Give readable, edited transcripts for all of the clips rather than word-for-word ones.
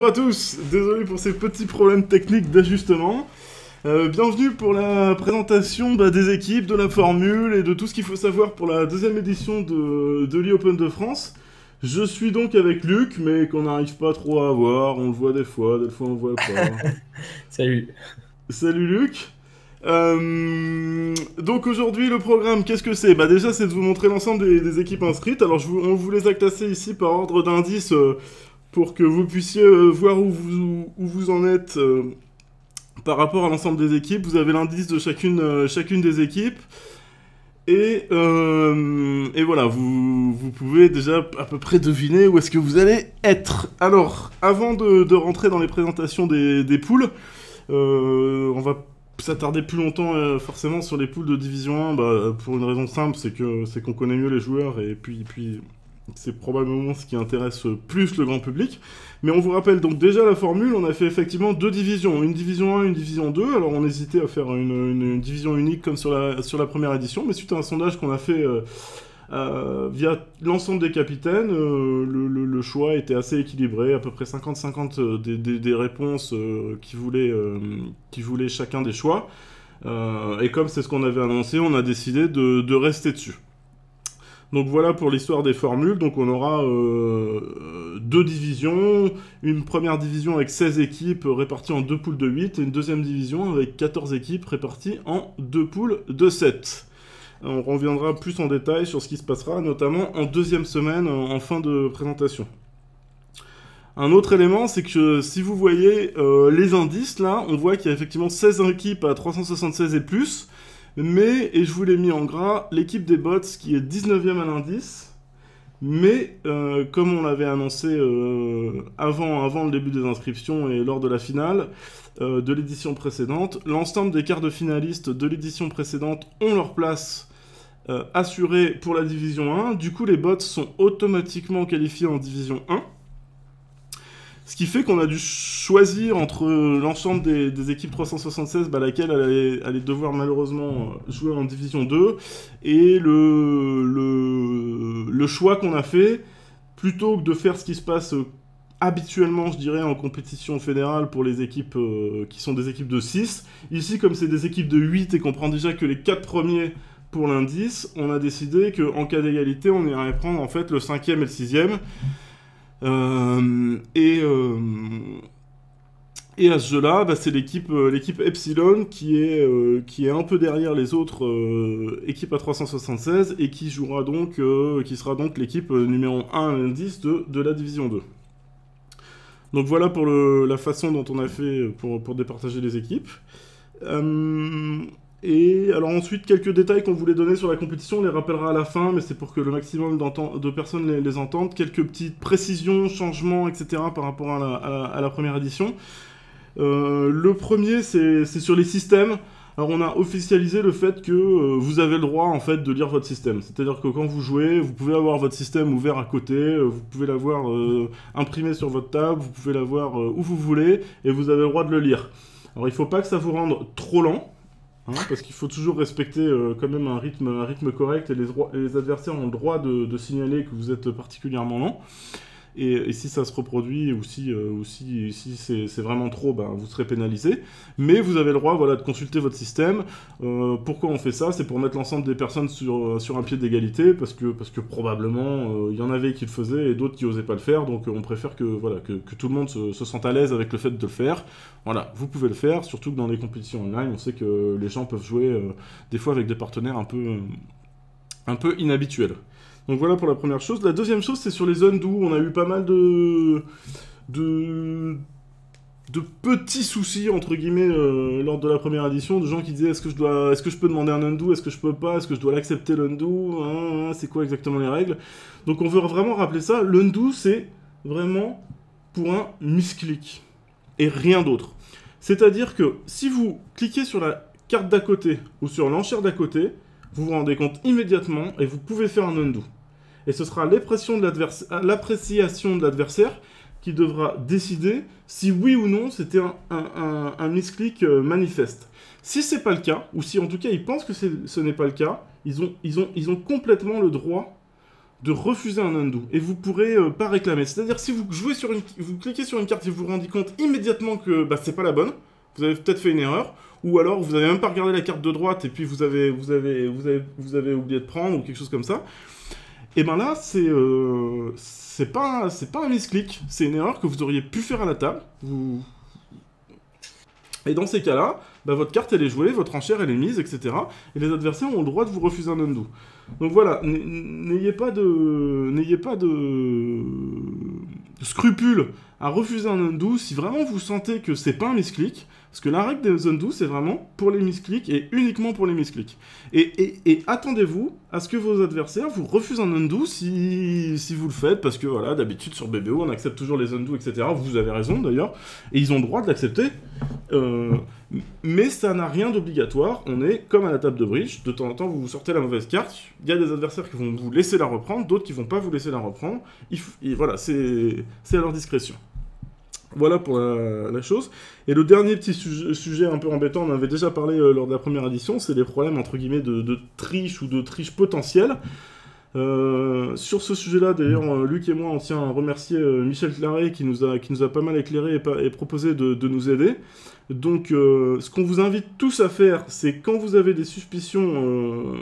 Bonjour à tous, désolé pour ces petits problèmes techniques d'ajustement. Bienvenue pour la présentation des équipes, de la formule et de tout ce qu'il faut savoir pour la deuxième édition de l'e-Open de France. Je suis donc avec Luc, mais qu'on n'arrive pas trop à voir, on le voit des fois on le voit pas. Salut. Salut Luc. Donc aujourd'hui le programme, qu'est-ce que c'est? Déjà c'est de vous montrer l'ensemble des équipes inscrites. Alors on vous les a classées ici par ordre d'indice pour que vous puissiez voir où vous en êtes par rapport à l'ensemble des équipes. Vous avez l'indice de chacune des équipes. Et voilà, vous pouvez déjà à peu près deviner où est-ce que vous allez être. Alors, avant de rentrer dans les présentations des poules, on va s'attarder plus longtemps forcément sur les poules de Division 1, pour une raison simple, c'est qu'on connaît mieux les joueurs et puis c'est probablement ce qui intéresse plus le grand public. Mais on vous rappelle donc déjà la formule, on a fait effectivement deux divisions, une division 1, une division 2. Alors on hésitait à faire une division unique comme sur la première édition, mais suite à un sondage qu'on a fait via l'ensemble des capitaines, le choix était assez équilibré, à peu près 50-50 des réponses qui voulaient chacun des choix. Et comme c'est ce qu'on avait annoncé, on a décidé de rester dessus. Donc voilà pour l'histoire des formules. Donc on aura deux divisions, une première division avec 16 équipes réparties en deux poules de 8 et une deuxième division avec 14 équipes réparties en deux poules de 7. On reviendra plus en détail sur ce qui se passera, notamment en deuxième semaine, en fin de présentation. Un autre élément, c'est que si vous voyez les indices, là, on voit qu'il y a effectivement 16 équipes à 376 et plus, mais, et je vous l'ai mis en gras, l'équipe des bots qui est 19e à l'indice, mais comme on l'avait annoncé avant le début des inscriptions et lors de la finale de l'édition précédente, l'ensemble des quarts de finalistes de l'édition précédente ont leur place assurée pour la division 1. Du coup, les bots sont automatiquement qualifiés en division 1. Ce qui fait qu'on a dû choisir entre l'ensemble des équipes 376, laquelle allait devoir malheureusement jouer en Division 2, et le choix qu'on a fait, plutôt que de faire ce qui se passe habituellement, je dirais, en compétition fédérale pour les équipes qui sont des équipes de 6, ici, comme c'est des équipes de 8 et qu'on prend déjà que les 4 premiers pour l'indice, on a décidé qu'en cas d'égalité, on irait prendre en fait le 5e et le 6e. Et à ce jeu-là, c'est l'équipe Epsilon qui est un peu derrière les autres équipes à 376 et qui sera donc l'équipe numéro 1 à l'indice de la division 2. Donc voilà pour la façon dont on a fait pour départager les équipes. Et alors ensuite, quelques détails qu'on voulait donner sur la compétition, on les rappellera à la fin, mais c'est pour que le maximum de personnes les entendent. Quelques petites précisions, changements, etc. par rapport à la première édition. Le premier, c'est sur les systèmes. Alors on a officialisé le fait que vous avez le droit en fait de lire votre système. C'est-à-dire que quand vous jouez, vous pouvez avoir votre système ouvert à côté, vous pouvez l'avoir imprimé sur votre table, vous pouvez l'avoir où vous voulez, et vous avez le droit de le lire. Alors il ne faut pas que ça vous rende trop lent. Parce qu'il faut toujours respecter quand même un rythme correct et les adversaires ont le droit de signaler que vous êtes particulièrement lent. Et si ça se reproduit ou si c'est vraiment trop, vous serez pénalisé. Mais vous avez le droit de consulter votre système. Pourquoi on fait ça? C'est pour mettre l'ensemble des personnes sur un pied d'égalité, parce que probablement il y en avait qui le faisaient et d'autres qui n'osaient pas le faire. Donc on préfère que tout le monde se sente à l'aise avec le fait de le faire. Voilà, vous pouvez le faire, surtout que dans les compétitions online, on sait que les gens peuvent jouer des fois avec des partenaires un peu inhabituels. Donc voilà pour la première chose. La deuxième chose, c'est sur les undos. On a eu pas mal de petits soucis, entre guillemets, lors de la première édition, de gens qui disaient est-ce que je peux demander un undo, est-ce que je peux pas, est-ce que je dois l'accepter l'undo, c'est quoi exactement les règles. Donc on veut vraiment rappeler ça. L'undo, c'est vraiment pour un misclick et rien d'autre. C'est-à-dire que si vous cliquez sur la carte d'à côté ou sur l'enchère d'à côté, vous vous rendez compte immédiatement et vous pouvez faire un undo. Et ce sera l'appréciation de l'adversaire qui devra décider si oui ou non c'était un misclick manifeste. Si c'est pas le cas, ou si en tout cas ils pensent que ce n'est pas le cas, ils ont complètement le droit de refuser un undo, et vous pourrez pas réclamer. C'est-à-dire si vous jouez vous cliquez sur une carte et vous vous rendez compte immédiatement que bah, c'est pas la bonne, vous avez peut-être fait une erreur, ou alors vous avez même pas regardé la carte de droite et puis vous avez oublié de prendre ou quelque chose comme ça. Et ben là c'est pas un misclick, c'est une erreur que vous auriez pu faire à la table. Et dans ces cas-là, bah, votre carte elle est jouée, votre enchère elle est mise, etc. Et les adversaires ont le droit de vous refuser un undo. Donc voilà, n'ayez pas de scrupules à refuser un undo si vraiment vous sentez que c'est pas un misclick. Parce que la règle des undo, c'est vraiment pour les misclicks et uniquement pour les misclicks. Et attendez-vous à ce que vos adversaires vous refusent un undo si vous le faites, parce que voilà, d'habitude sur BBO, on accepte toujours les undo, etc. Vous avez raison d'ailleurs, et ils ont le droit de l'accepter. Mais ça n'a rien d'obligatoire, on est comme à la table de bridge, de temps en temps vous vous sortez la mauvaise carte, il y a des adversaires qui vont vous laisser la reprendre, d'autres qui vont pas vous laisser la reprendre, et voilà, c'est à leur discrétion. Voilà pour la chose. Et le dernier petit sujet un peu embêtant, on en avait déjà parlé lors de la première édition, c'est les problèmes entre guillemets de triche ou de triche potentielle. Sur ce sujet-là, d'ailleurs, Luc et moi, on tient à remercier Michel Claret qui nous a pas mal éclairé et proposé de nous aider. Donc, ce qu'on vous invite tous à faire, c'est quand vous avez des suspicions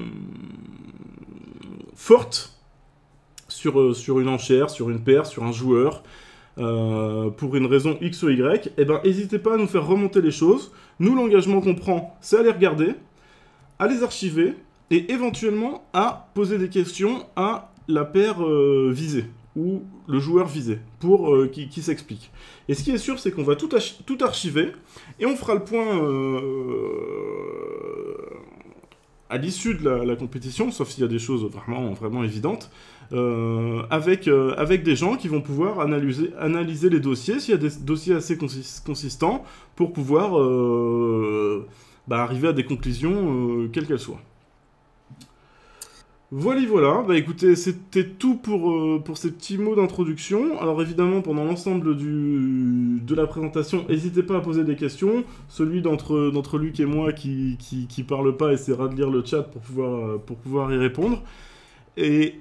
fortes sur une enchère, sur une paire, sur un joueur, pour une raison X ou Y, eh ben, n'hésitez pas à nous faire remonter les choses. Nous, l'engagement qu'on prend, c'est à les regarder, à les archiver, et éventuellement à poser des questions à la paire visée, ou le joueur visé, pour qui s'explique. Et ce qui est sûr, c'est qu'on va tout archiver, et on fera le point à l'issue de la compétition, sauf s'il y a des choses vraiment évidentes, avec des gens qui vont pouvoir analyser les dossiers, s'il y a des dossiers assez consistants, pour pouvoir arriver à des conclusions, quelles qu'elles soient. Voilà, bah écoutez, c'était tout pour ces petits mots d'introduction. Alors évidemment, pendant l'ensemble de la présentation, n'hésitez pas à poser des questions. Celui d'entre Luc et moi qui parle pas essaiera de lire le chat pour pouvoir y répondre. Et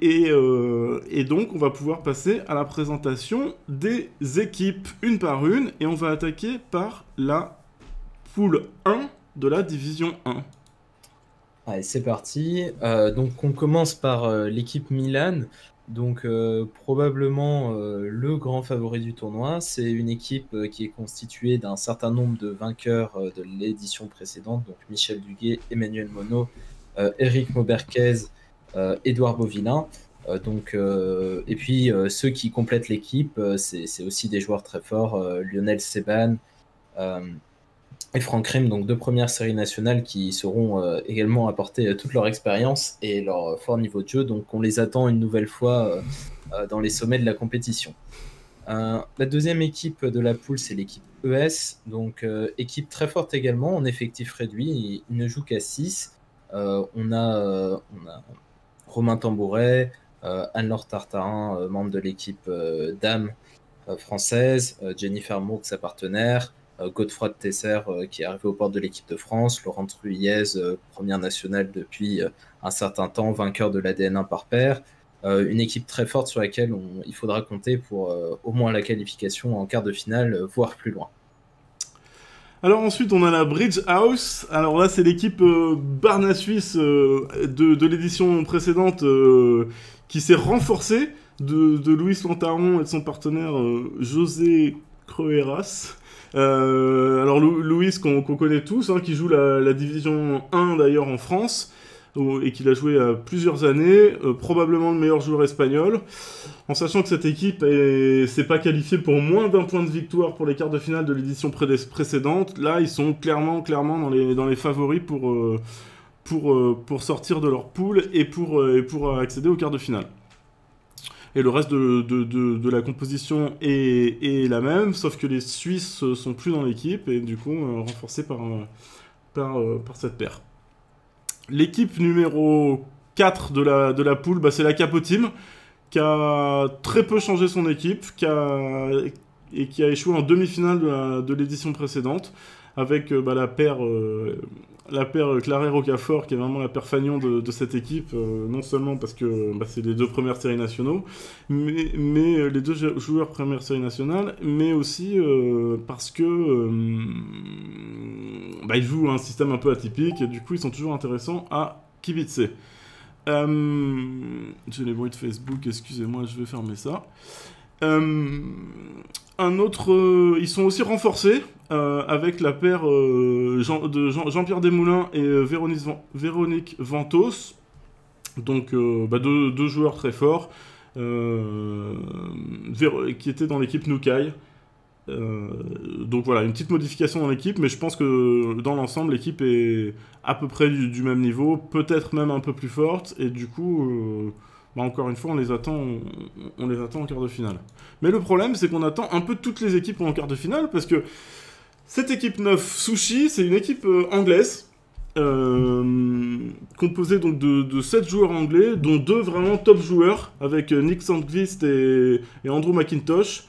donc, on va pouvoir passer à la présentation des équipes, une par une, et on va attaquer par la poule 1 de la division 1. Allez, c'est parti. Donc, on commence par l'équipe Milan. Donc, probablement le grand favori du tournoi. C'est une équipe qui est constituée d'un certain nombre de vainqueurs de l'édition précédente. Donc, Michel Duguay, Emmanuel Monod, Eric Mauberquez, Édouard Beauvillain. Et puis, ceux qui complètent l'équipe, c'est aussi des joueurs très forts. Lionel Seban, et Franck Rim, donc 2 premières séries nationales qui seront également apporter toute leur expérience et leur fort niveau de jeu. Donc on les attend une nouvelle fois dans les sommets de la compétition. La deuxième équipe de la poule, c'est l'équipe ES, donc équipe très forte également, en effectif réduit, il ne joue qu'à 6. On a Romain Tambouret, Anne-Laure Tartarin, membre de l'équipe dames française, Jennifer Mourgue, sa partenaire, Godefroy de Tesser qui est arrivé aux portes de l'équipe de France, Laurent Truyez, première nationale depuis un certain temps, vainqueur de l'ADN 1 par paire. Une équipe très forte sur laquelle il faudra compter pour au moins la qualification en quart de finale, voire plus loin. Alors ensuite on a la Bridge House. Alors là c'est l'équipe Barna Suisse de l'édition précédente qui s'est renforcée de Luis Lantaron et de son partenaire José Creueras. Alors Louis qu'on connaît tous, hein, qui joue la division 1 d'ailleurs en France, et qui l'a joué à plusieurs années, probablement le meilleur joueur espagnol, en sachant que cette équipe s'est pas qualifiée pour moins d'1 point de victoire pour les quarts de finale de l'édition précédente. Là ils sont clairement dans les favoris pour sortir de leur poule et pour accéder aux quarts de finale. Et le reste de la composition est la même, sauf que les Suisses sont plus dans l'équipe, et du coup renforcés par cette paire. L'équipe numéro 4 de la poule, c'est la Capo Team, qui a très peu changé son équipe, qui a et qui a échoué en demi-finale de l'édition précédente, avec la paire Claret-Rocafort, qui est vraiment la paire fanion de cette équipe, non seulement parce que c'est les deux premières séries nationaux, mais les deux joueurs première série nationale, mais aussi parce que ils jouent un système un peu atypique, et du coup ils sont toujours intéressants à kibitzer. J'ai les bruits de Facebook, excusez-moi, je vais fermer ça. Ils sont aussi renforcés avec la paire Jean-Pierre Desmoulins et Véronique Ventos. Donc deux joueurs très forts qui étaient dans l'équipe Nukai. Donc voilà, une petite modification dans l'équipe, mais je pense que dans l'ensemble, l'équipe est à peu près du même niveau, peut-être même un peu plus forte, et du coup, encore une fois, on les attend en quart de finale. Mais le problème, c'est qu'on attend un peu toutes les équipes en quart de finale, parce que cette équipe 9, Sushi, c'est une équipe anglaise, composée donc de 7 joueurs anglais, dont 2 vraiment top joueurs, avec Nick Sandqvist et Andrew McIntosh,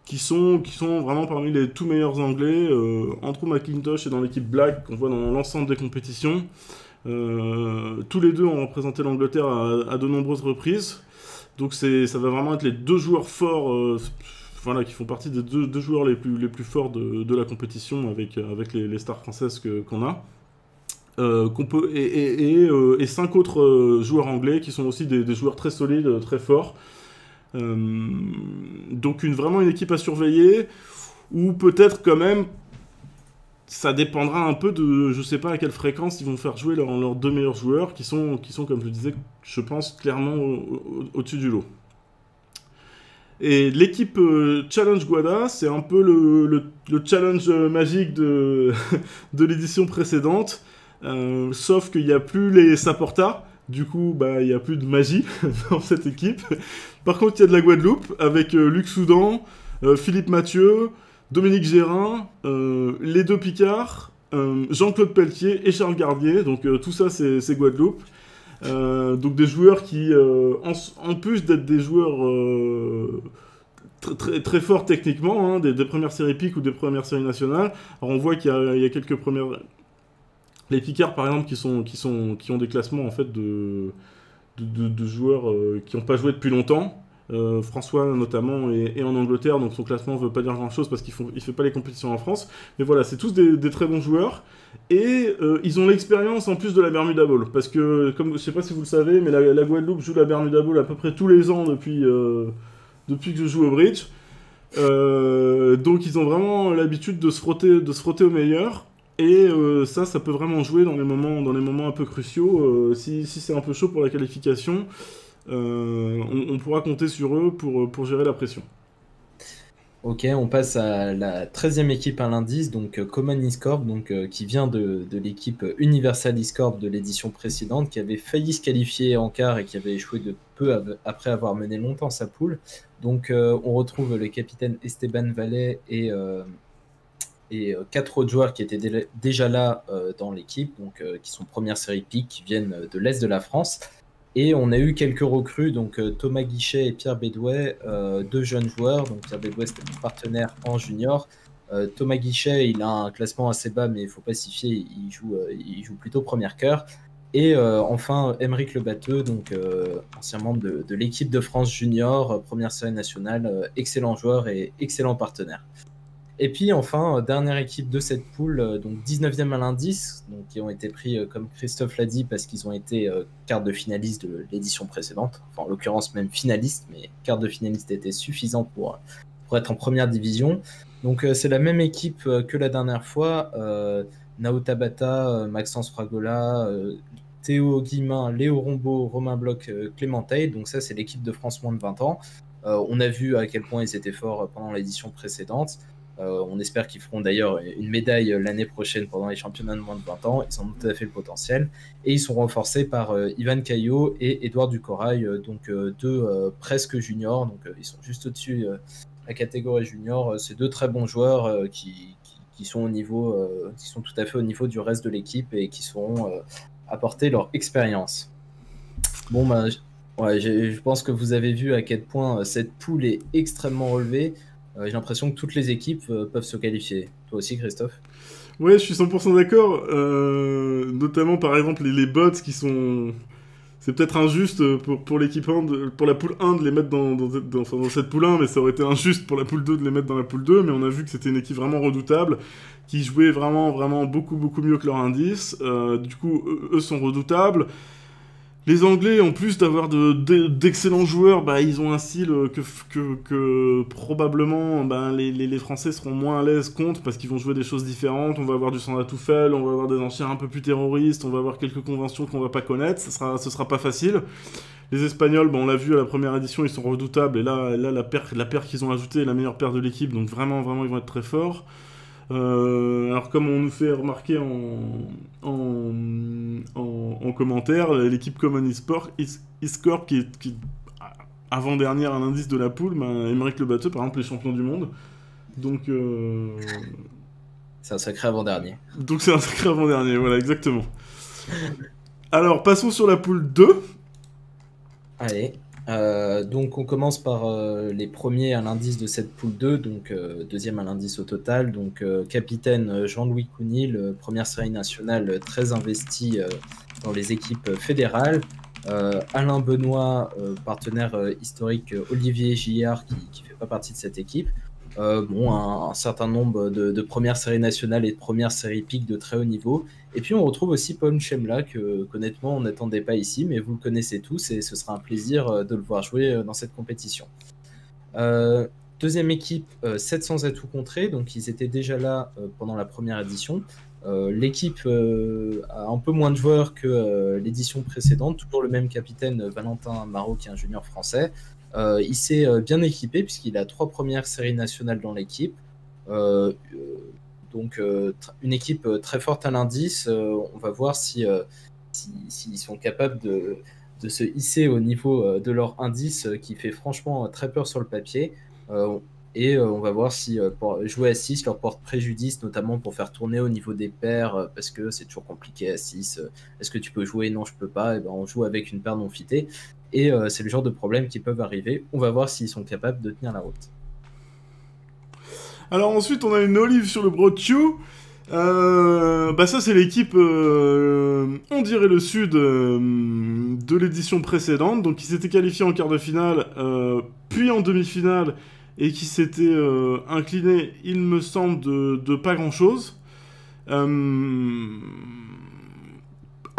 qui sont vraiment parmi les tout meilleurs anglais. Andrew McIntosh est dans l'équipe Black, qu'on voit dans l'ensemble des compétitions. Tous les deux ont représenté l'Angleterre à de nombreuses reprises. Donc ça va vraiment être les 2 joueurs forts, qui font partie des deux joueurs les plus forts de la compétition avec les stars françaises qu'on a. Et 5 autres joueurs anglais qui sont aussi des joueurs très solides, très forts. Donc vraiment une équipe à surveiller, ou peut-être quand même ça dépendra un peu de, je sais pas à quelle fréquence ils vont faire jouer leurs 2 meilleurs joueurs qui sont comme je le disais, je pense clairement au-dessus du lot. Et l'équipe Challenge Guada, c'est un peu le challenge magique de l'édition précédente, sauf qu'il n'y a plus les Saporta. Du coup, il n'y a plus de magie dans cette équipe. Par contre, il y a de la Guadeloupe, avec Luc Soudan, Philippe Mathieu, Dominique Gérin, les 2 Picards, Jean-Claude Pelletier et Charles Gardier. Donc tout ça, c'est Guadeloupe. Donc des joueurs qui, en plus d'être des joueurs très, très forts techniquement, des premières séries PIC ou des premières séries nationales, alors on voit qu'il y a quelques premières... Les Picards, par exemple, qui ont des classements en fait de joueurs qui n'ont pas joué depuis longtemps. François, notamment, est en Angleterre, donc son classement ne veut pas dire grand-chose parce qu'il ne fait pas les compétitions en France. Mais voilà, c'est tous des très bons joueurs. Et ils ont l'expérience en plus de la Bermuda Bowl. Parce que, comme je ne sais pas si vous le savez, mais la Guadeloupe joue la Bermuda Bowl à peu près tous les ans depuis que je joue au bridge. Donc ils ont vraiment l'habitude de se frotter aux meilleurs. Et ça peut vraiment jouer dans les moments un peu cruciaux. Si c'est un peu chaud pour la qualification, on pourra compter sur eux pour gérer la pression. Ok, on passe à la 13e équipe à l'indice, donc Common Escorp, qui vient de l'équipe Universal Escorp de l'édition précédente, qui avait failli se qualifier en quart et qui avait échoué de peu après avoir mené longtemps sa poule. Donc on retrouve le capitaine Esteban Vallet et 4 autres joueurs qui étaient déjà là dans l'équipe, qui sont première série PIC, qui viennent de l'Est de la France. Et on a eu quelques recrues, donc Thomas Guichet et Pierre Bédouet, 2 jeunes joueurs. Donc Pierre Bédouet, c'était mon partenaire en junior. Thomas Guichet, il a un classement assez bas, mais il ne faut pas s'y fier, il joue plutôt première cœur. Et enfin, Aymeric Lebatteux, ancien membre de l'équipe de France junior, première série nationale, excellent joueur et excellent partenaire. Et puis enfin, dernière équipe de cette poule, donc 19e à l'indice, qui ont été pris, comme Christophe l'a dit, parce qu'ils ont été quart de finaliste de l'édition précédente, enfin en l'occurrence même finaliste, mais quart de finaliste était suffisant pour être en première division. Donc c'est la même équipe que la dernière fois, Nao Tabata, Maxence Fragola, Théo Guillemin, Léo Rombaud, Romain Bloch, Clément Taille. Donc ça c'est l'équipe de France moins de 20 ans. On a vu à quel point ils étaient forts pendant l'édition précédente. On espère qu'ils feront d'ailleurs une médaille l'année prochaine pendant les championnats de moins de 20 ans. Ils ont tout à fait le potentiel. Et ils sont renforcés par Ivan Caillot et Édouard Ducorail, deux presque juniors. Donc ils sont juste au-dessus la catégorie junior. C'est 2 très bons joueurs qui sont au niveau, qui sont tout à fait au niveau du reste de l'équipe et qui sauront apporter leur expérience. Bon, je pense que vous avez vu à quel point cette poule est extrêmement relevée. j'ai l'impression que toutes les équipes peuvent se qualifier. Toi aussi, Christophe? Ouais, je suis 100% d'accord. Notamment, par exemple, les bots qui sont... C'est peut-être injuste pour l'équipe 1, pour la poule 1 de les mettre enfin, dans cette poule 1, mais ça aurait été injuste pour la poule 2 de les mettre dans la poule 2, mais on a vu que c'était une équipe vraiment redoutable, qui jouait vraiment, vraiment beaucoup, beaucoup mieux que leur indice. Du coup, eux sont redoutables. Les Anglais, en plus d'avoir d'excellents joueurs, bah, ils ont un style que probablement bah, les Français seront moins à l'aise contre parce qu'ils vont jouer des choses différentes. On va avoir du Sanda Toufel, on va avoir des anciens un peu plus terroristes, on va avoir quelques conventions qu'on va pas connaître. Ce sera pas facile. Les Espagnols, bah, on l'a vu à la première édition, ils sont redoutables. Et là la paire qu'ils ont ajoutée est la meilleure paire de l'équipe. Donc vraiment, vraiment, ils vont être très forts. Alors comme on nous fait remarquer en commentaire, l'équipe Common eScorp qui avant-dernière à l'indice de la poule, ben, Émeric Le Batteux par exemple les champions du monde. Donc c'est un sacré avant-dernier. Donc c'est un sacré avant-dernier, voilà exactement. Alors passons sur la poule 2. Allez. Donc on commence par les premiers à l'indice de cette poule 2, donc deuxième à l'indice au total. Donc capitaine Jean-Louis Counil, première série nationale très investi dans les équipes fédérales. Alain Benoît, partenaire historique Olivier Gillard qui fait pas partie de cette équipe. Un certain nombre de premières séries nationales et de premières séries piques de très haut niveau. Et puis on retrouve aussi Paul Chemla, que honnêtement on n'attendait pas ici, mais vous le connaissez tous et ce sera un plaisir de le voir jouer dans cette compétition. Deuxième équipe, 700 atouts contrés, donc ils étaient déjà là pendant la première édition. L'équipe a un peu moins de joueurs que l'édition précédente, toujours le même capitaine Valentin Marot qui est un junior français. Il s'est bien équipé puisqu'il a 3 premières séries nationales dans l'équipe. Donc une équipe très forte à l'indice. On va voir s'ils sont capables de se hisser au niveau de leur indice qui fait franchement très peur sur le papier. Et on va voir si pour jouer à 6 leur porte préjudice, notamment pour faire tourner au niveau des paires, parce que c'est toujours compliqué à 6. Est-ce que tu peux jouer? Non, je peux pas. Et ben, on joue avec une paire non fitée. Et c'est le genre de problèmes qui peuvent arriver. On va voir s'ils sont capables de tenir la route. Alors ensuite, on a une olive sur le Brochu. Bah ça, c'est l'équipe, on dirait le sud de l'édition précédente. Donc, qui s'était qualifié en quart de finale, puis en demi-finale, et qui s'était incliné, il me semble, de pas grand-chose.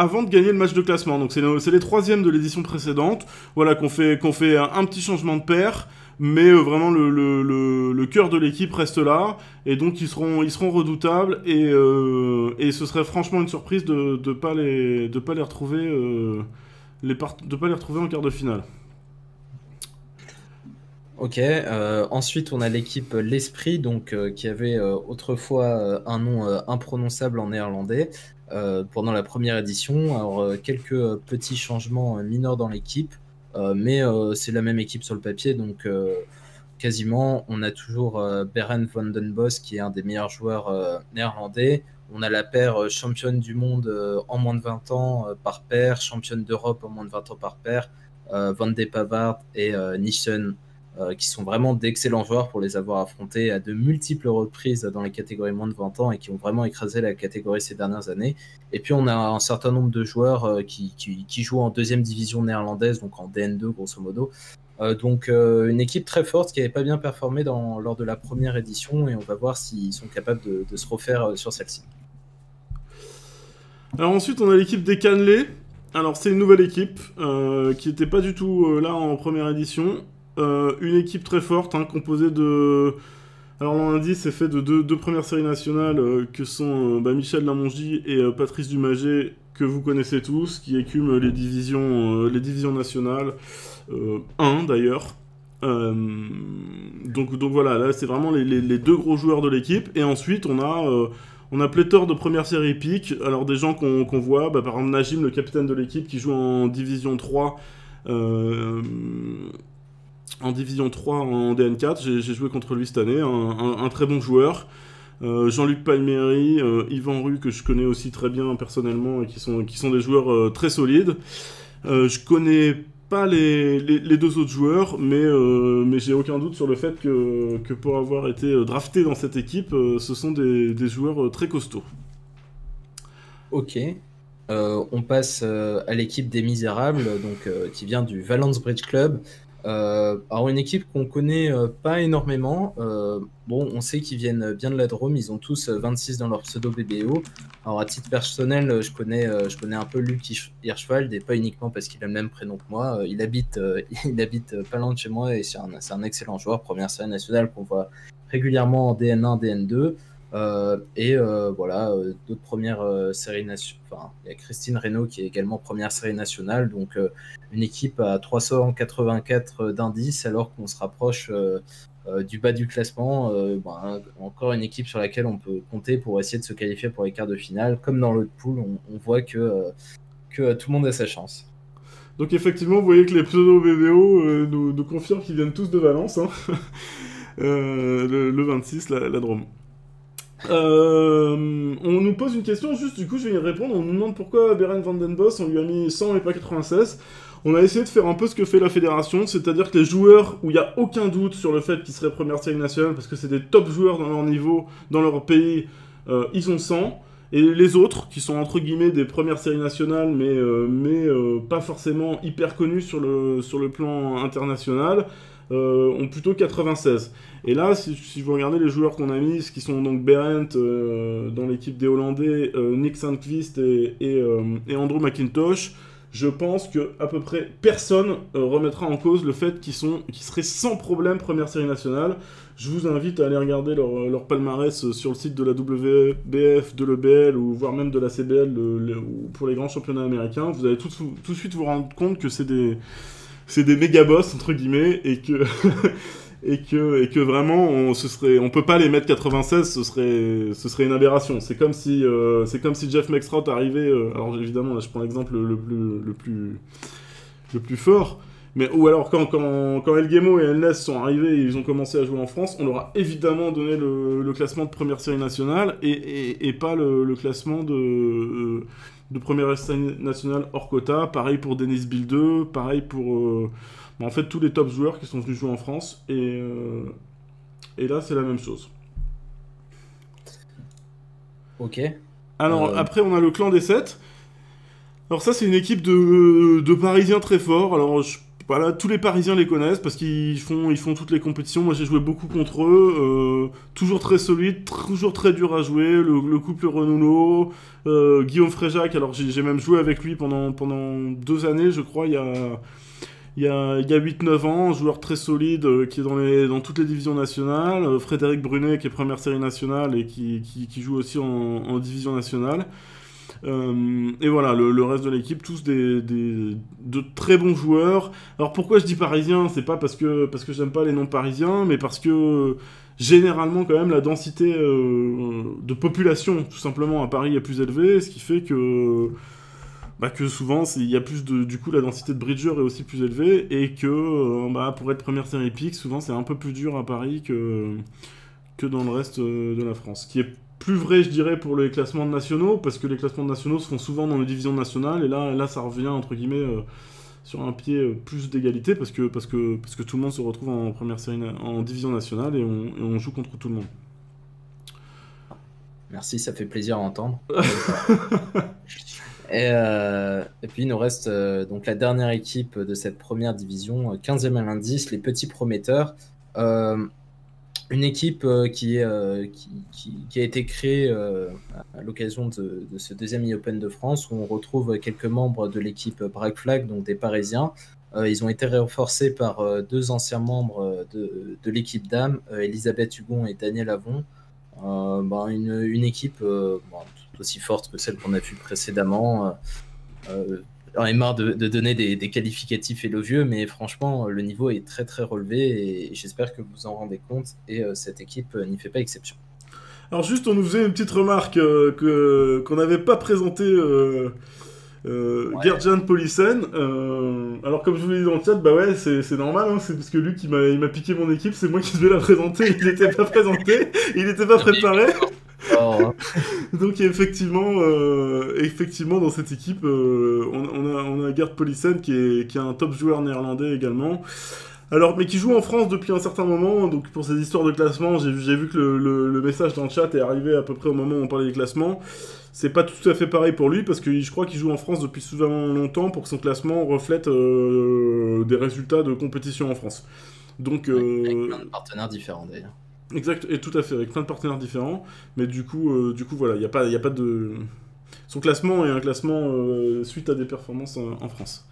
Avant de gagner le match de classement. Donc c'est les troisièmes de l'édition précédente, voilà, qu'on fait un petit changement de paire, mais vraiment le cœur de l'équipe reste là, et donc ils seront redoutables, et ce serait franchement une surprise de pas les retrouver de pas les retrouver en quart de finale. Ok, ensuite on a l'équipe L'Esprit, donc qui avait autrefois un nom imprononçable en néerlandais. Pendant la première édition. Alors, quelques petits changements mineurs dans l'équipe, mais c'est la même équipe sur le papier, donc quasiment, on a toujours Beren van den Bos, qui est un des meilleurs joueurs néerlandais. On a la paire championne du monde en moins de 20 ans par paire, championne d'Europe en moins de 20 ans par paire, Van de Pavard et Nishen, qui sont vraiment d'excellents joueurs pour les avoir affrontés à de multiples reprises dans les catégories moins de 20 ans et qui ont vraiment écrasé la catégorie ces dernières années. Et puis on a un certain nombre de joueurs qui jouent en deuxième division néerlandaise, donc en DN2 grosso modo. Donc une équipe très forte qui n'avait pas bien performé lors de la première édition, et on va voir s'ils sont capables de se refaire sur celle-ci. Alors ensuite on a l'équipe des Cannelés. Alors c'est une nouvelle équipe qui n'était pas du tout là en première édition. Une équipe très forte, hein, composée de... Alors l'indice c'est fait de deux premières séries nationales que sont Michel Lamongie et Patrice Dumager, que vous connaissez tous, qui écument les divisions nationales, 1 d'ailleurs. Donc voilà, là c'est vraiment les deux gros joueurs de l'équipe. Et ensuite on a pléthore de premières séries piques. Alors des gens qu'on voit, par exemple Najim, le capitaine de l'équipe, qui joue en division 3, en division 3 en DN4, j'ai joué contre lui cette année, un très bon joueur. Jean-Luc Palmieri, Yvan Rue, que je connais aussi très bien personnellement, et qui sont des joueurs très solides. Je connais pas les deux autres joueurs, mais j'ai aucun doute sur le fait que pour avoir été drafté dans cette équipe, ce sont des joueurs très costauds. Ok. On passe à l'équipe des Misérables, donc, qui vient du Valence Bridge Club. Alors une équipe qu'on connaît pas énormément. Bon, on sait qu'ils viennent bien de la Drôme. Ils ont tous 26 dans leur pseudo BBO. Alors à titre personnel, je connais un peu Luc Hirschwald, et pas uniquement parce qu'il a le même prénom que moi. Il habite pas loin de chez moi, et c'est un excellent joueur, première série nationale, qu'on voit régulièrement en DN1, DN2. Voilà, d'autres premières séries nationales. Enfin, il y a Christine Reynaud qui est également première série nationale, donc une équipe à 384 d'indices, alors qu'on se rapproche du bas du classement. Encore une équipe sur laquelle on peut compter pour essayer de se qualifier pour les quarts de finale. Comme dans l'autre pool, on voit que tout le monde a sa chance. Donc effectivement, vous voyez que les pseudo BBO nous confirment qu'ils viennent tous de Valence, hein. Le 26, la Drôme. On nous pose une question, juste du coup je vais y répondre. On nous demande pourquoi Beren Van Den Bos on lui a mis 100 et pas 96. On a essayé de faire un peu ce que fait la fédération, c'est-à-dire que les joueurs où il n'y a aucun doute sur le fait qu'ils seraient première série nationale, parce que c'est des top joueurs dans leur niveau, dans leur pays, ils ont 100. Et les autres, qui sont entre guillemets des premières séries nationales, mais pas forcément hyper connus sur le plan international, ont plutôt 96. Et là, si vous regardez les joueurs qu'on a mis, qui sont donc Berend dans l'équipe des Hollandais, Nick Sandqvist et Andrew McIntosh, je pense que à peu près personne remettra en cause le fait qu'ils seraient sans problème première série nationale. Je vous invite à aller regarder leur palmarès sur le site de la WBF, de l'EBL, ou voire même de la CBL pour les grands championnats américains. Vous allez tout de suite vous rendre compte que c'est des méga boss entre guillemets, et que et que vraiment on peut pas les mettre 96, ce serait une aberration. C'est comme si Jeff Mextrot arrivait, alors évidemment là je prends l'exemple le plus fort, mais ou alors quand El Guemo et El Ness sont arrivés et ils ont commencé à jouer en France, on leur a évidemment donné le classement de première série nationale et pas le classement de première série nationale hors quota. Pareil pour Dennis Bilde, pareil pour en fait tous les top joueurs qui sont venus jouer en France, et là c'est la même chose. Ok. Alors après on a le clan des 7. Alors ça c'est une équipe de Parisiens très forts. Alors voilà, tous les Parisiens les connaissent parce qu'ils font toutes les compétitions. Moi j'ai joué beaucoup contre eux, toujours très solide, toujours très dur à jouer. Le couple Renouno, Guillaume Fréjac, alors j'ai même joué avec lui pendant 2 années je crois, il y a 8-9 ans, joueur très solide qui est dans toutes les divisions nationales. Frédéric Brunet qui est première série nationale et qui joue aussi en division nationale. Et voilà, le reste de l'équipe, tous de très bons joueurs. Alors pourquoi je dis parisiens? C'est pas parce que j'aime pas les noms parisiens, mais parce que généralement quand même la densité de population tout simplement à Paris est plus élevée, ce qui fait que souvent il y a plus du coup la densité de bridgers est aussi plus élevée, et que pour être première série pick souvent c'est un peu plus dur à Paris que dans le reste de la France, qui est plus vrai je dirais pour les classements nationaux, parce que les classements nationaux se font souvent dans les divisions nationales, et là ça revient entre guillemets sur un pied plus d'égalité, parce que tout le monde se retrouve en première série en division nationale, et on joue contre tout le monde. Merci, ça fait plaisir à entendre. Et puis il nous reste donc la dernière équipe de cette première division, 15e à l'indice, les Petits Prometteurs. Une équipe qui a été créée à l'occasion de ce deuxième e-Open de France, où on retrouve quelques membres de l'équipe Black Flag, donc des Parisiens. Ils ont été renforcés par 2 anciens membres de l'équipe dames, Elisabeth Hugon et Daniel Avon. Une équipe tout aussi forte que celle qu'on a vue précédemment. J'en ai marre de donner des qualificatifs élogieux, mais franchement, le niveau est très très relevé, et j'espère que vous vous en rendez compte, et cette équipe n'y fait pas exception. Alors juste, on nous faisait une petite remarque qu'on n'avait pas présentée, Gerdjan Polissen. Alors comme je vous l'ai dit dans le chat, ouais, c'est normal, hein, c'est parce que lui il m'a piqué mon équipe, c'est moi qui devais la présenter, il n'était pas présenté, il n'était pas préparé. Oh, Donc effectivement dans cette équipe, on a Gert Polissen qui est un top joueur néerlandais également. Alors, mais qui joue en France depuis un certain moment, donc pour ces histoires de classement, j'ai vu que le message dans le chat est arrivé à peu près au moment où on parlait des classements. C'est pas tout à fait pareil pour lui, parce que je crois qu'il joue en France depuis suffisamment longtemps pour que son classement reflète des résultats de compétition en France. Donc, avec plein de partenaires différents d'ailleurs. exact, et tout à fait, avec plein de partenaires différents, mais du coup voilà, il y a pas de... Son classement est un classement suite à des performances en France.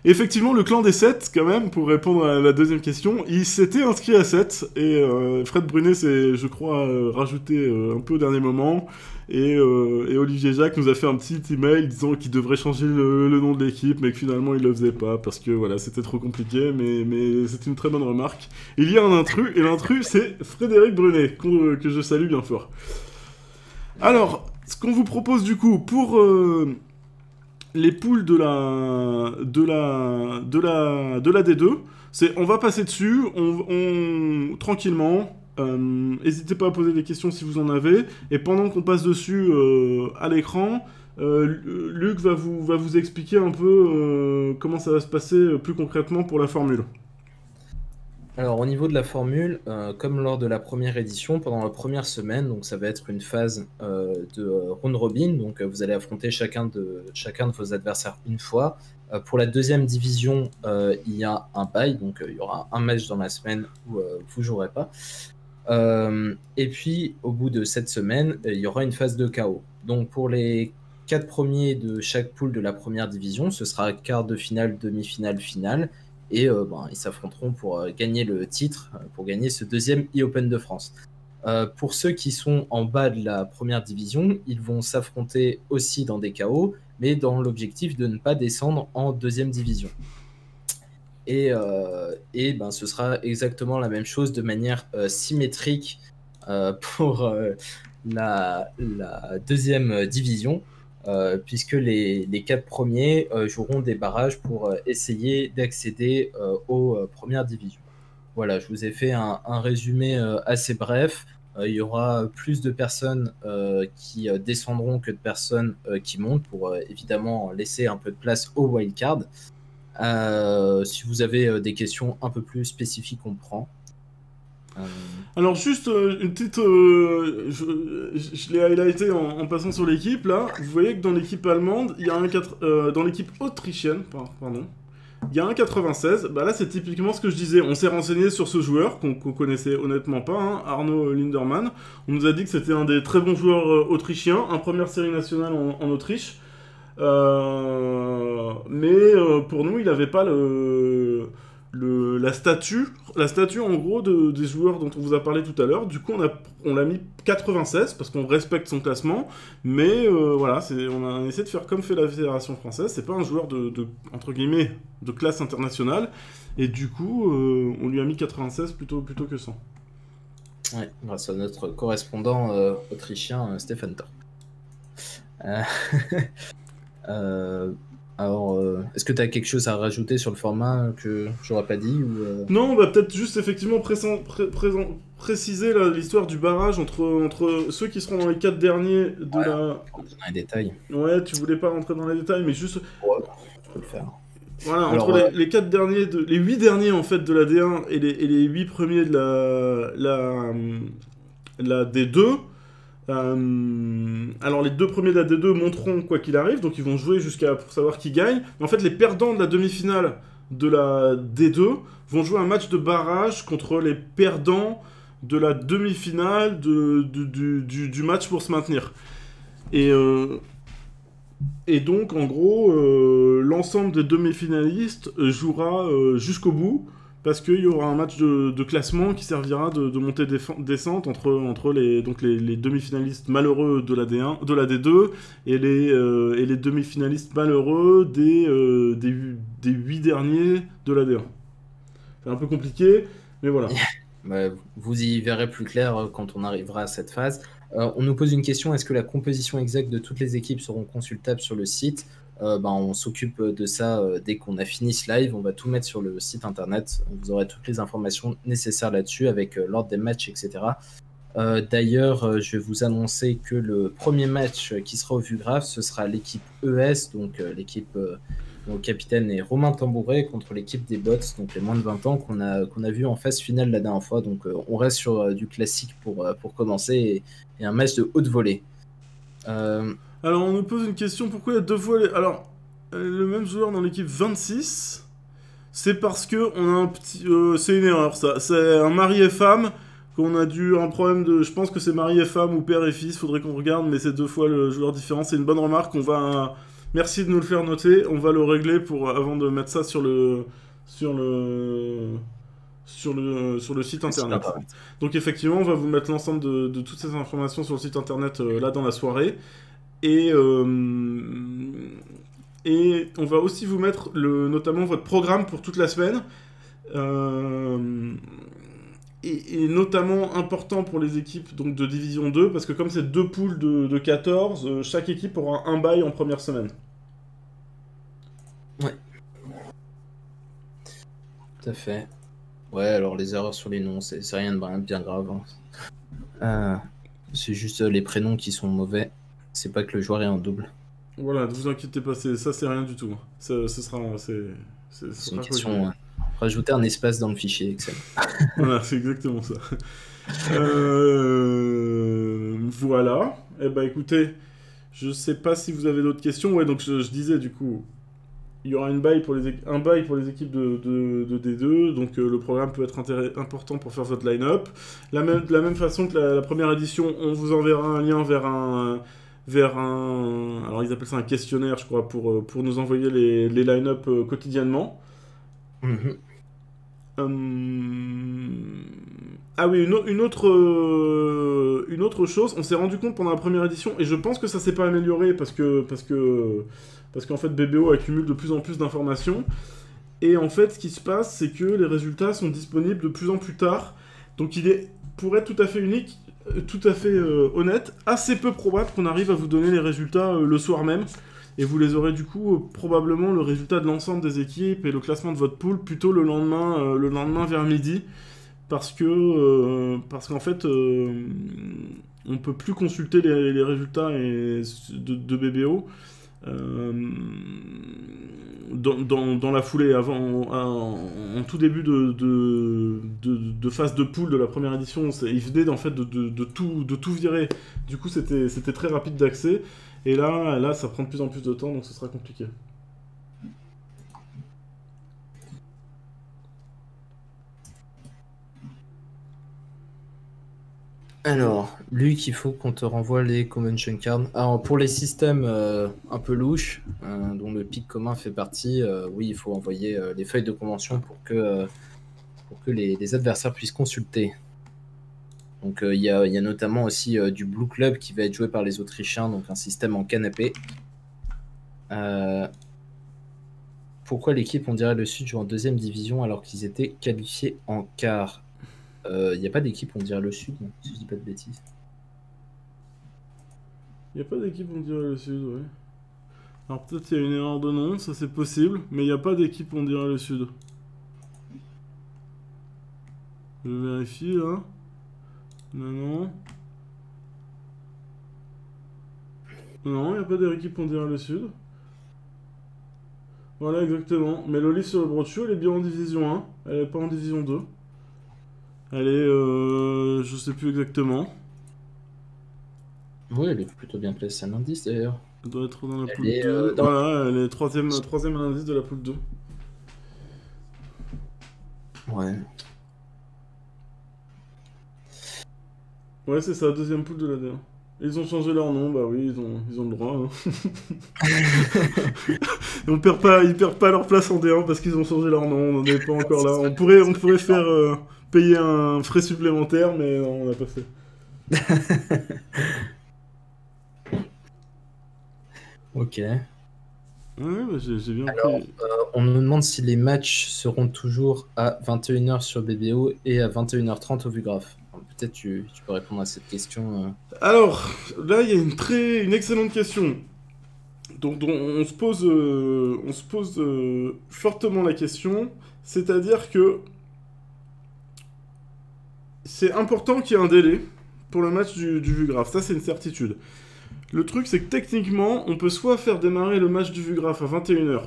Effectivement, le clan des 7, quand même, pour répondre à la deuxième question, il s'était inscrit à 7, et Fred Brunet s'est, je crois, rajouté un peu au dernier moment, et Olivier Jacques nous a fait un petit email disant qu'il devrait changer le nom de l'équipe, mais que finalement il le faisait pas, parce que voilà, c'était trop compliqué, mais c'est une très bonne remarque. Il y a un intrus, et l'intrus c'est Frédéric Brunet, que je salue bien fort. Alors, ce qu'on vous propose du coup, pour... les poules de la D2, c'est on va passer dessus, tranquillement. N'hésitez pas à poser des questions si vous en avez. Et pendant qu'on passe dessus à l'écran, Luc va vous expliquer un peu comment ça va se passer plus concrètement pour la formule. Alors au niveau de la formule, comme lors de la première édition, pendant la première semaine, donc ça va être une phase de round robin, donc vous allez affronter chacun de vos adversaires une fois. Pour la deuxième division, il y a un bye, donc il y aura un match dans la semaine où vous jouerez pas. Et puis au bout de cette semaine, il y aura une phase de KO. Donc pour les 4 premiers de chaque poule de la première division, ce sera quart de finale, demi-finale, finale. Et ils s'affronteront pour gagner le titre, pour gagner ce deuxième e-Open de France. Pour ceux qui sont en bas de la première division, ils vont s'affronter aussi dans des KO, mais dans l'objectif de ne pas descendre en deuxième division. Et ce sera exactement la même chose de manière symétrique pour la deuxième division. Puisque les 4 premiers joueront des barrages pour essayer d'accéder aux premières divisions. Voilà, je vous ai fait un résumé assez bref. Il y aura plus de personnes qui descendront que de personnes qui montent pour évidemment laisser un peu de place au wildcard. Si vous avez des questions un peu plus spécifiques, on prend. Alors juste une petite... je l'ai highlighté en passant sur l'équipe, là. Vous voyez que dans l'équipe allemande, il y a dans l'équipe autrichienne, pardon, il y a un 96. Bah là, c'est typiquement ce que je disais. On s'est renseigné sur ce joueur, qu'on connaissait honnêtement pas, hein, Arno Lindermann. On nous a dit que c'était un des très bons joueurs autrichiens, un première série nationale en Autriche. Mais pour nous, il n'avait pas la statue en gros des joueurs dont on vous a parlé tout à l'heure. Du coup on l'a mis 96 parce qu'on respecte son classement, mais voilà, on a essayé de faire comme fait la Fédération française. C'est pas un joueur de entre guillemets de classe internationale, et du coup on lui a mis 96 plutôt que 100. Ouais, grâce à notre correspondant autrichien Stefan Thor. Alors, est-ce que tu as quelque chose à rajouter sur le format que j'aurais pas dit ou Non, on va peut-être juste effectivement préciser l'histoire du barrage entre ceux qui seront dans les 4 derniers de la... Dans les détails. Ouais, tu voulais pas rentrer dans les détails, mais juste... Ouais, je peux le faire. Voilà, entre les 4 derniers, les 8 derniers en fait de la D1 et les 8 premiers de la D2... alors les 2 premiers de la D2 monteront quoi qu'il arrive, donc ils vont jouer pour savoir qui gagne. Mais en fait, les perdants de la demi-finale de la D2 vont jouer un match de barrage contre les perdants de la demi-finale du match pour se maintenir. Et donc, en gros, l'ensemble des demi-finalistes jouera jusqu'au bout, parce qu'il y aura un match de classement qui servira de montée-descente entre les demi-finalistes malheureux de la D1, de la D2 et les demi-finalistes malheureux des 8 derniers de la D1. C'est un peu compliqué, mais voilà. Vous y verrez plus clair quand on arrivera à cette phase. On nous pose une question, est-ce que la composition exacte de toutes les équipes seront consultables sur le site ? On s'occupe de ça dès qu'on a fini ce live. On va tout mettre sur le site internet. Vous aurez toutes les informations nécessaires là-dessus avec l'ordre des matchs, etc. D'ailleurs, je vais vous annoncer que le premier match qui sera au Vugraph, ce sera l'équipe ES, donc l'équipe dont le capitaine est Romain Tambouret, contre l'équipe des Bots, donc les moins de 20 ans, qu'on a vu en phase finale la dernière fois. Donc on reste sur du classique pour commencer, et un match de haute volée. Alors, on nous pose une question, pourquoi il y a 2 fois les... Alors, le même joueur dans l'équipe 26, c'est parce que on a un petit... c'est une erreur, ça. C'est un mari et femme qu'on a dû... Un problème de... Je pense que c'est mari et femme ou père et fils, faudrait qu'on regarde, mais c'est 2 fois le joueur différent. C'est une bonne remarque, on va... Merci de nous le faire noter, on va le régler avant de mettre ça sur le site internet. Donc effectivement, on va vous mettre l'ensemble de toutes ces informations sur le site internet là dans la soirée. Et on va aussi vous mettre notamment votre programme pour toute la semaine. Et notamment important pour les équipes donc, de Division 2, parce que comme c'est 2 poules de 14, chaque équipe aura un bye en première semaine. Ouais. Tout à fait. Ouais, alors les erreurs sur les noms, c'est rien de bien grave. Hein. C'est juste les prénoms qui sont mauvais. C'est pas que le joueur est en double. Voilà, ne vous inquiétez pas, ça c'est rien du tout. C'est une question. Rajouter un espace dans le fichier Excel. Voilà, c'est exactement ça. Voilà. Eh ben écoutez, je sais pas si vous avez d'autres questions. Ouais, donc je disais du coup, il y aura un bail pour les équipes de D2, donc le programme peut être important pour faire votre line-up. De la même façon que la première édition, on vous enverra un lien vers un... Alors ils appellent ça un questionnaire, je crois, pour nous envoyer les line-up quotidiennement. Mm-hmm. Ah oui, une autre chose, on s'est rendu compte pendant la première édition, et je pense que ça s'est pas amélioré parce qu'en fait BBO accumule de plus en plus d'informations, et en fait ce qui se passe c'est que les résultats sont disponibles de plus en plus tard, donc il est, pour être tout à fait unique, tout à fait honnête, assez peu probable qu'on arrive à vous donner les résultats le soir même. Et vous les aurez du coup probablement le résultat de l'ensemble des équipes et le classement de votre pool plutôt le lendemain vers midi, parce qu'en fait on peut plus consulter les résultats de BBO dans la foulée, en tout début de phase de pool de la première édition. Ils venaient en fait de tout virer, du coup c'était très rapide d'accès. Et là, ça prend de plus en plus de temps, donc ce sera compliqué. Alors, Luc, il faut qu'on te renvoie les convention cards. Alors, pour les systèmes un peu louches, dont le pic commun fait partie, oui, il faut envoyer les feuilles de convention pour que les adversaires puissent consulter. Donc il y a notamment aussi du Blue Club qui va être joué par les Autrichiens, donc un système en canapé. Pourquoi l'équipe, on dirait le Sud, joue en 2e division alors qu'ils étaient qualifiés en quart? Il n'y a pas d'équipe, on dirait le Sud, non, si je dis pas de bêtises. Il n'y a pas d'équipe, on dirait le Sud, ouais. Alors peut-être il y a une erreur de nom, ça c'est possible, mais il n'y a pas d'équipe, on dirait le Sud. Je vérifie là. Non. Non, il n'y a pas d'équipe, on dirait le Sud. Voilà, exactement. Mais l'Olive sur le brochure, elle est bien en division 1. Elle n'est pas en division 2. Elle est... je sais plus exactement. Oui, elle est plutôt bien placée, un indice d'ailleurs. Elle doit être dans la poule 2. Voilà, elle est troisième indice de la poule 2. Ouais. Ouais, c'est ça, 2e poule de la D1. Ils ont changé leur nom, bah oui, ils ont le droit. Hein. Ils perdent pas leur place en D1 parce qu'ils ont changé leur nom, on n'en est pas encore là. On pourrait faire payer un frais supplémentaire, mais non, on n'a pas fait. Ok. Ouais, bah j'ai bien Alors, on nous demande si les matchs seront toujours à 21h sur BBO et à 21h30 au Vugraph. Peut-être tu peux répondre à cette question. Alors, là, il y a une excellente question. Donc on se pose fortement la question, c'est-à-dire que c'est important qu'il y ait un délai pour le match du VueGraph. Ça, c'est une certitude. Le truc, c'est que techniquement, on peut soit faire démarrer le match du VueGraph à 21h,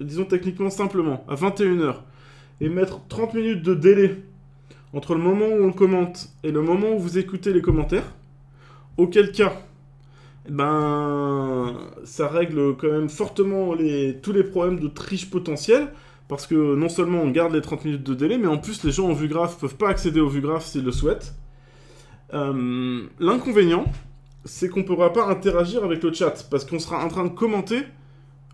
disons techniquement simplement, à 21h, et mettre 30 minutes de délai entre le moment où on le commente et le moment où vous écoutez les commentaires, auquel cas, ben, ça règle quand même fortement tous les problèmes de triche potentielle, parce que non seulement on garde les 30 minutes de délai, mais en plus les gens en VueGraph peuvent pas accéder au VueGraph s'ils le souhaitent. L'inconvénient, c'est qu'on ne pourra pas interagir avec le chat, parce qu'on sera en train de commenter,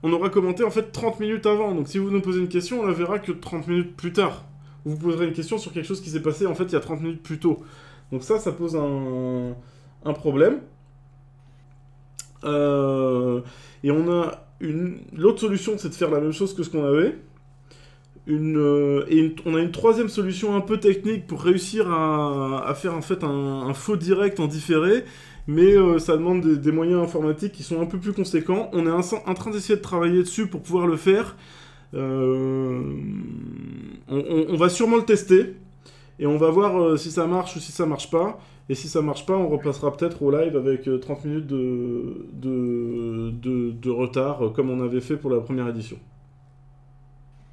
on aura commenté en fait 30 minutes avant, donc si vous nous posez une question, on la verra que 30 minutes plus tard. Vous poserez une question sur quelque chose qui s'est passé en fait il y a 30 minutes plus tôt. Donc ça pose un problème. Et on a l'autre solution, c'est de faire la même chose que ce qu'on avait. On a une troisième solution un peu technique pour réussir à faire en fait un faux direct en différé, mais ça demande des moyens informatiques qui sont un peu plus conséquents. On est en train d'essayer de travailler dessus pour pouvoir le faire. On va sûrement le tester, et on va voir si ça marche ou si ça marche pas. Et si ça marche pas, on repassera peut-être au live avec 30 minutes de retard, comme on avait fait pour la première édition.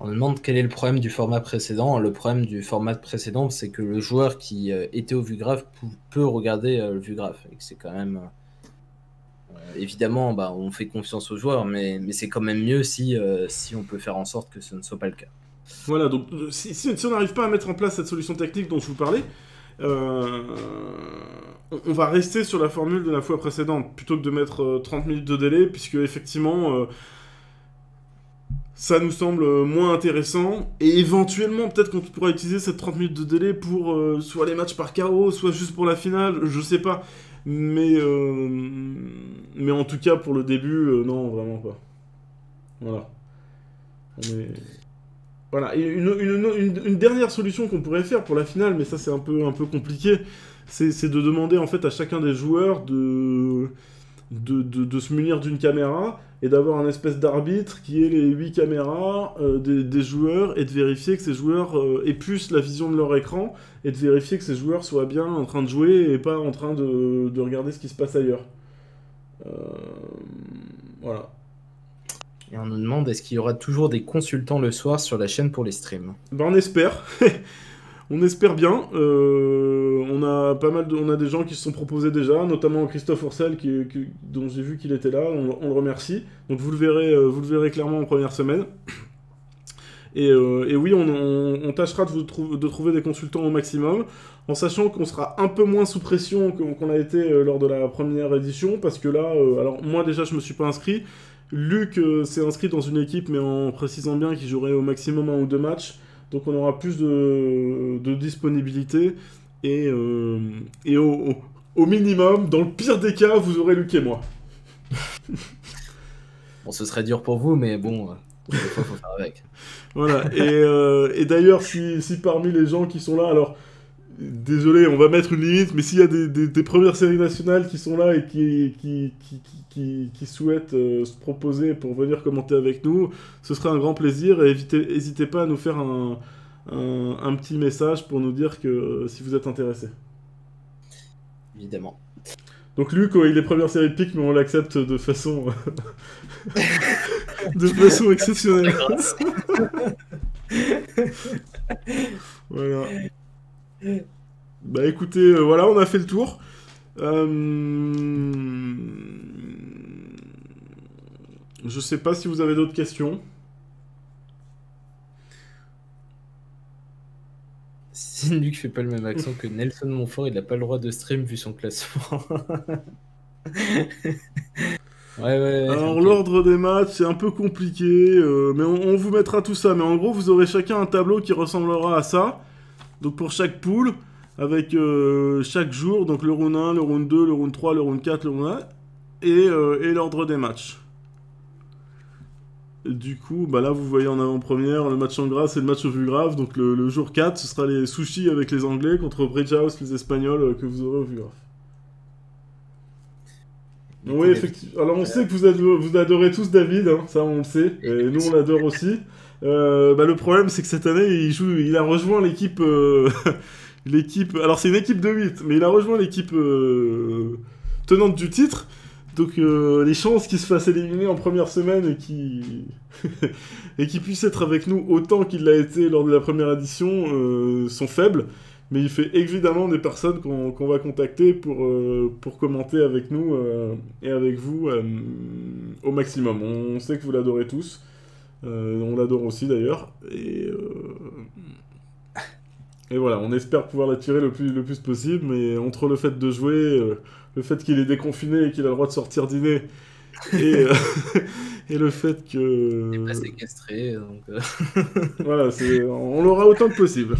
On me demande quel est le problème du format précédent. Le problème du format précédent, c'est que le joueur qui était au VueGraph peut regarder le VueGraph. Et que c'est quand même... évidemment, on fait confiance aux joueurs, mais c'est quand même mieux si on peut faire en sorte que ce ne soit pas le cas. Voilà, donc si on n'arrive pas à mettre en place cette solution technique dont je vous parlais, on va rester sur la formule de la fois précédente, plutôt que de mettre 30 minutes de délai, puisque effectivement... ça nous semble moins intéressant, et éventuellement, peut-être qu'on pourra utiliser cette 30 minutes de délai pour soit les matchs par KO, soit juste pour la finale, je sais pas. Mais en tout cas, pour le début, non, vraiment pas. Voilà. Voilà, et une dernière solution qu'on pourrait faire pour la finale, mais ça c'est un peu compliqué, c'est de demander en fait à chacun des joueurs de se munir d'une caméra et d'avoir un espèce d'arbitre qui ait les 8 caméras des joueurs, et de vérifier que ces joueurs épuisent la vision de leur écran, et de vérifier que ces joueurs soient bien en train de jouer et pas en train de regarder ce qui se passe ailleurs. Voilà. Et on nous demande, est-ce qu'il y aura toujours des consultants le soir sur la chaîne pour les streams? On espère. On espère bien. On a des gens qui se sont proposés déjà, notamment Christophe Ourcel, dont j'ai vu qu'il était là. On le remercie. Donc vous le verrez clairement en première semaine. Et oui, on tâchera de trouver des consultants au maximum, en sachant qu'on sera un peu moins sous pression qu'on a été lors de la première édition, parce que là, alors moi déjà je me suis pas inscrit. Luc s'est inscrit dans une équipe, mais en précisant bien qu'il jouerait au maximum 1 ou 2 matchs. Donc on aura plus de disponibilité, et au minimum, dans le pire des cas, vous aurez Luc et moi. Bon, ce serait dur pour vous, mais bon, des fois, faut faire avec. Voilà, et d'ailleurs, si parmi les gens qui sont là, alors, désolé, on va mettre une limite, mais s'il y a des premières séries nationales qui sont là et qui souhaitent se proposer pour venir commenter avec nous, ce serait un grand plaisir, et n'hésitez pas à nous faire un petit message pour nous dire que si vous êtes intéressé. Évidemment. Donc Luc, il est première série de pique, mais on l'accepte de façon de façon exceptionnelle. Voilà. Bah écoutez, voilà, on a fait le tour. Je sais pas si vous avez d'autres questions. Si Luc fait pas le même accent que Nelson Montfort, il n'a pas le droit de stream vu son classement. Ouais. Alors l'ordre des matchs, c'est un peu compliqué, mais on vous mettra tout ça. Mais en gros, vous aurez chacun un tableau qui ressemblera à ça. Donc pour chaque poule, avec chaque jour, donc le round 1, le round 2, le round 3, le round 4, le round 1, et l'ordre des matchs. Et du coup, bah là vous voyez en avant-première le match en gras et le match au VueGraph. Donc le jour 4, ce sera les sushis avec les Anglais contre Bridgehouse, les Espagnols, que vous aurez au VueGraph. Oui, effectivement. Alors on sait que vous adorez tous David, hein, ça on le sait, et nous on l'adore aussi. Le problème c'est que cette année il a rejoint l'équipe l'équipe... Alors c'est une équipe de 8, mais il a rejoint l'équipe tenante du titre. Donc les chances qu'il se fasse éliminer en première semaine et qu'il et qu'il puisse être avec nous autant qu'il l'a été lors de la première édition sont faibles. Mais il fait évidemment des personnes qu'on va contacter pour commenter avec nous et avec vous au maximum. On sait que vous l'adorez tous. On l'adore aussi d'ailleurs. Et voilà, on espère pouvoir l'attirer le plus possible. Mais entre le fait de jouer, le fait qu'il est déconfiné et qu'il a le droit de sortir dîner, et, et le fait que... Il n'est pas séquestré, donc... Voilà, on l'aura autant que possible.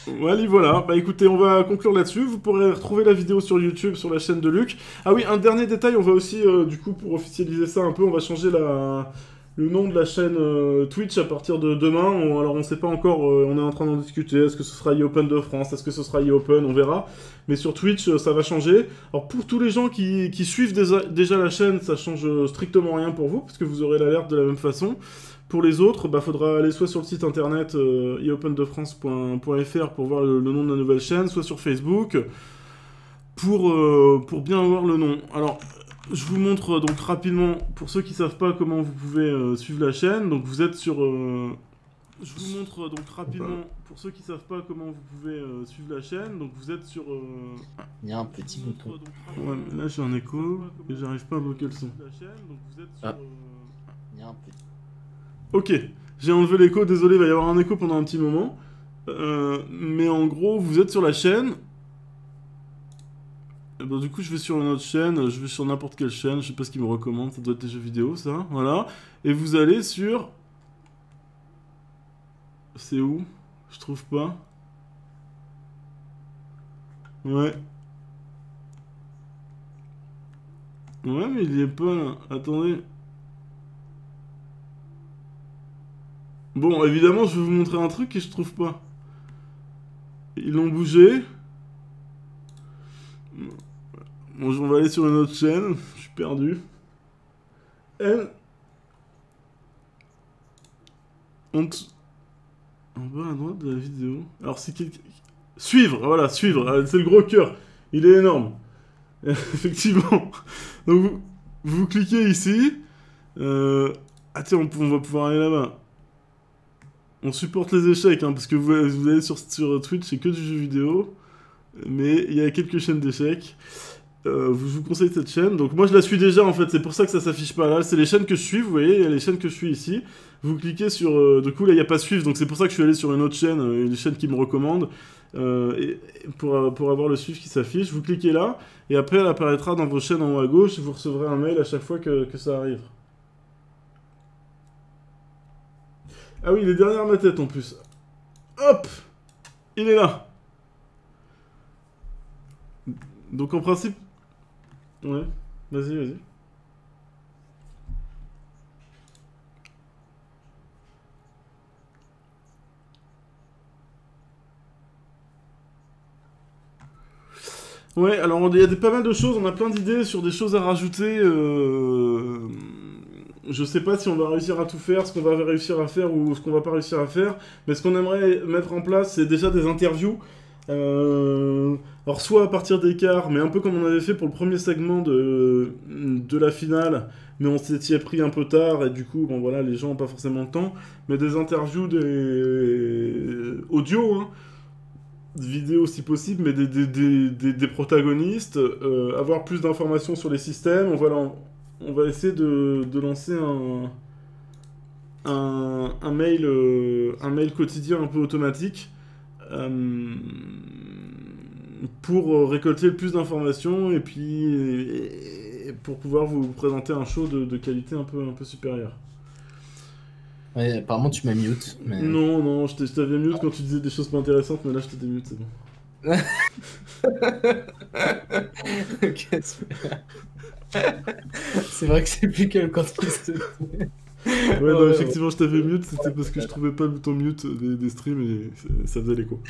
Voilà, bah écoutez, on va conclure là-dessus. Vous pourrez retrouver la vidéo sur YouTube, sur la chaîne de Luc. Ah oui, un dernier détail, on va aussi, du coup, pour officialiser ça un peu, on va changer le nom de la chaîne Twitch à partir de demain. Alors on sait pas encore, on est en train d'en discuter. Est-ce que ce sera eOpen de France? Est-ce que ce sera eOpen? On verra. Mais sur Twitch, ça va changer. Alors pour tous les gens qui suivent déjà la chaîne, ça change strictement rien pour vous, parce que vous aurez l'alerte de la même façon. Pour les autres, bah, faudra aller soit sur le site internet eopendefrance.fr pour voir le nom de la nouvelle chaîne, soit sur Facebook pour bien voir le nom. Alors, je vous montre donc rapidement, pour ceux qui savent pas comment vous pouvez suivre la chaîne, donc vous êtes sur... Je vous montre donc rapidement, pour ceux qui savent pas comment vous pouvez suivre la chaîne, donc vous êtes sur... Il y a un petit bouton. Ouais, mais là j'ai un écho, et j'arrive pas à bloquer le son. Il y a un petit... Ok, j'ai enlevé l'écho, désolé, il va y avoir un écho pendant un petit moment. Mais en gros, vous êtes sur la chaîne. Et ben, du coup, je vais sur une autre chaîne, je vais sur n'importe quelle chaîne, je sais pas ce qu'il me recommande, ça doit être des jeux vidéo, ça, voilà. Et vous allez sur... C'est où? Je trouve pas. Ouais. Ouais, mais il y est pas là. Attendez. Bon, évidemment, je vais vous montrer un truc et je trouve pas. Ils l'ont bougé. Bon, on va aller sur une autre chaîne. Je suis perdu. Elle... En bas à droite de la vidéo. Alors, c'est quelqu'un... Suivre, voilà, suivre. C'est le gros cœur. Il est énorme. Effectivement. Donc, vous cliquez ici. Ah tiens, on va pouvoir aller là-bas. On supporte les échecs, hein, parce que vous allez sur Twitch, c'est que du jeu vidéo. Mais il y a quelques chaînes d'échecs. Je vous conseille cette chaîne. Donc moi je la suis déjà en fait, c'est pour ça que ça s'affiche pas là. C'est les chaînes que je suis, vous voyez, il y a les chaînes que je suis ici. Vous cliquez sur... du coup là il n'y a pas suivre, donc c'est pour ça que je suis allé sur une autre chaîne, une chaîne qui me recommande. Et pour avoir le suivre qui s'affiche, vous cliquez là, et après elle apparaîtra dans vos chaînes en haut à gauche, et vous recevrez un mail à chaque fois que ça arrive. Ah oui, il est derrière ma tête en plus. Hop! Il est là. Donc en principe... Ouais, vas-y. Ouais, alors il y a pas mal de choses, on a plein d'idées sur des choses à rajouter. Je sais pas si on va réussir à tout faire, ce qu'on va réussir à faire ou ce qu'on va pas réussir à faire, mais ce qu'on aimerait mettre en place, c'est déjà des interviews. Alors soit à partir d'écart, mais un peu comme on avait fait pour le premier segment de la finale, mais on s'y est pris un peu tard, et du coup, bon voilà, les gens n'ont pas forcément le temps, mais des interviews, des audio, hein, vidéos si possible, mais des protagonistes, avoir plus d'informations sur les systèmes, on va essayer de lancer un mail quotidien un peu automatique pour récolter le plus d'informations et puis pour pouvoir vous présenter un show de qualité un peu supérieure. Ouais, apparemment tu m'as mute. Mais... Non, je t'avais mute quand tu disais des choses pas intéressantes, mais là je t'ai mute, c'est bon. Ok, super. C'est vrai que c'est plus quel quand il se... Ouais, non, effectivement, je t'avais mute, c'était parce que je trouvais pas le bouton mute des streams et ça faisait l'écho.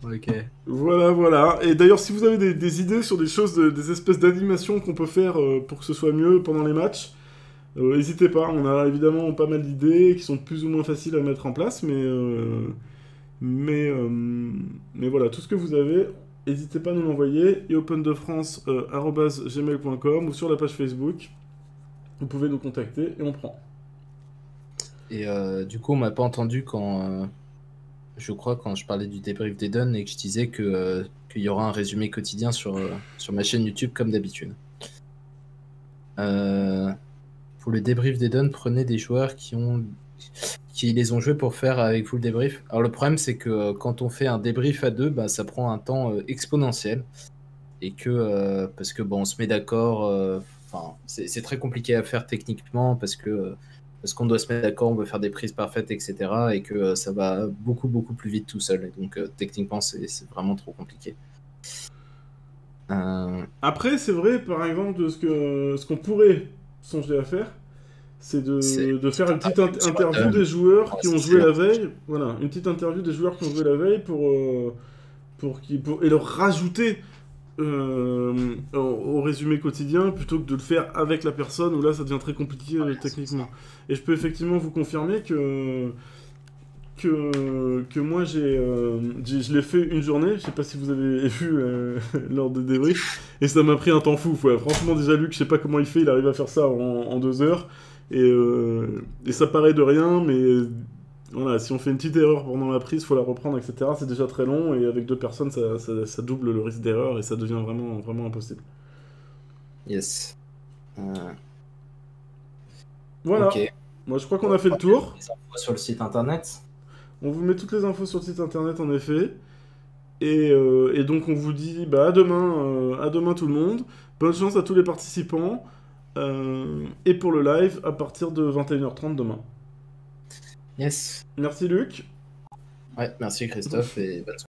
Ok. Voilà. Et d'ailleurs, si vous avez des idées sur des choses, des espèces d'animations qu'on peut faire pour que ce soit mieux pendant les matchs, N'hésitez pas, on a évidemment pas mal d'idées qui sont plus ou moins faciles à mettre en place, mais, euh, mais voilà, tout ce que vous avez, n'hésitez pas à nous l'envoyer, et opendefrance@gmail.com ou sur la page Facebook, vous pouvez nous contacter et on prend. Et du coup, on m'a pas entendu je crois, quand je parlais du débrief des Dons et que je disais qu'il y aura un résumé quotidien sur ma chaîne YouTube comme d'habitude. Pour le débrief des Dons, prenez des joueurs qui les ont joués pour faire avec vous le débrief. Alors le problème, c'est que quand on fait un débrief à deux, bah, ça prend un temps exponentiel. Et parce que bon, on se met d'accord, c'est très compliqué à faire techniquement parce qu'on doit se mettre d'accord, on veut faire des prises parfaites, etc. Et que ça va beaucoup, beaucoup plus vite tout seul. Et donc techniquement, c'est vraiment trop compliqué. Après, c'est vrai, par exemple, de ce qu'on pourrait songer à faire, c'est de faire une petite interview des joueurs qui ont joué la veille. Voilà, une petite interview des joueurs qui ont joué la veille et leur rajouter au résumé quotidien plutôt que de le faire avec la personne où là ça devient très compliqué techniquement. Et je peux effectivement vous confirmer que moi je l'ai fait une journée, je sais pas si vous avez vu lors des débriefs, et ça m'a pris un temps fou. Ouais. Franchement, déjà Luc, je sais pas comment il arrive à faire ça en 2 heures, et ça paraît de rien, mais voilà, si on fait une petite erreur pendant la prise, faut la reprendre, etc. C'est déjà très long, et avec 2 personnes, ça double le risque d'erreur, et ça devient vraiment, vraiment impossible. Yes. Voilà. Okay. Moi, je crois qu'on a fait le tour. Les infos sur le site internet. On vous met toutes les infos sur le site internet, en effet. Et donc, on vous dit à demain tout le monde. Bonne chance à tous les participants. Et pour le live, à partir de 21h30 demain. Yes. Merci Luc. Ouais, merci Christophe et bonne soirée.